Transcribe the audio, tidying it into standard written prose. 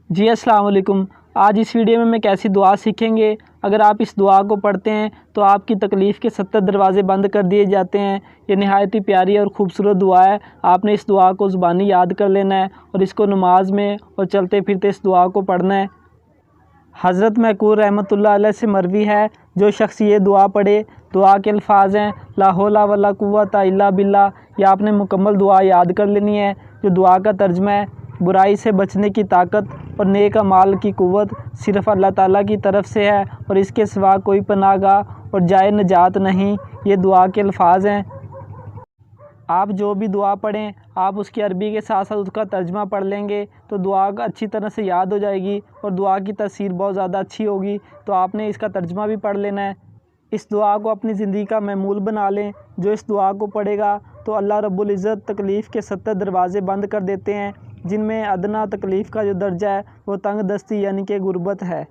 جی السلام علیکم۔ آج اس ویڈیو میں کیسی دعا سیکھیں گے۔ اگر آپ اس دعا کو پڑھتے ہیں تو آپ کی تکلیف کے 70 دروازے بند کر دیے جاتے ہیں۔ یہ نہایت ہی پیاری اور خوبصورت دعا ہے۔ آپ نے اس دعا کو زبانی یاد کر لینا ہے اور اس کو نماز میں اور چلتے پھرتے اس دعا کو پڑھنا ہے۔ حضرت میقول رحمۃ اللہ علیہ سے مروی ہے، جو شخص یہ دعا پڑھے، دعا کے الفاظ ہیں لا حول ولا قوۃ الا باللہ۔ یہ آپ نے مکمل دعا یاد کر لینی ہے، جو دعا کا ترجمہ ہے برائی سے بچنے کی طاقت اور نیک اعمال کی قوت صرف اللہ تعالیٰ کی طرف سے ہے اور اس کے سوا کوئی پناہ گاہ اور جائے نجات نہیں۔ یہ دعا کے الفاظ ہیں۔ آپ جو بھی دعا پڑھیں آپ اس کی عربی کے ساتھ ساتھ اس کا ترجمہ پڑھ لیں گے تو دعا اچھی طرح سے یاد ہو جائے گی اور دعا کی تاثیر بہت زیادہ اچھی ہوگی۔ تو آپ نے اس کا ترجمہ بھی پڑھ لینا ہے۔ اس دعا کو اپنی زندگی کا معمول بنا لیں۔ جو اس دعا کو پڑھے گا تو اللہ رب العزت تکلیف کے 70 دروازے بند کر دیتے ہیں، جن میں ادنیٰ تکلیف کا جو درجہ ہے وہ تنگ دستی یعنی کہ غربت ہے۔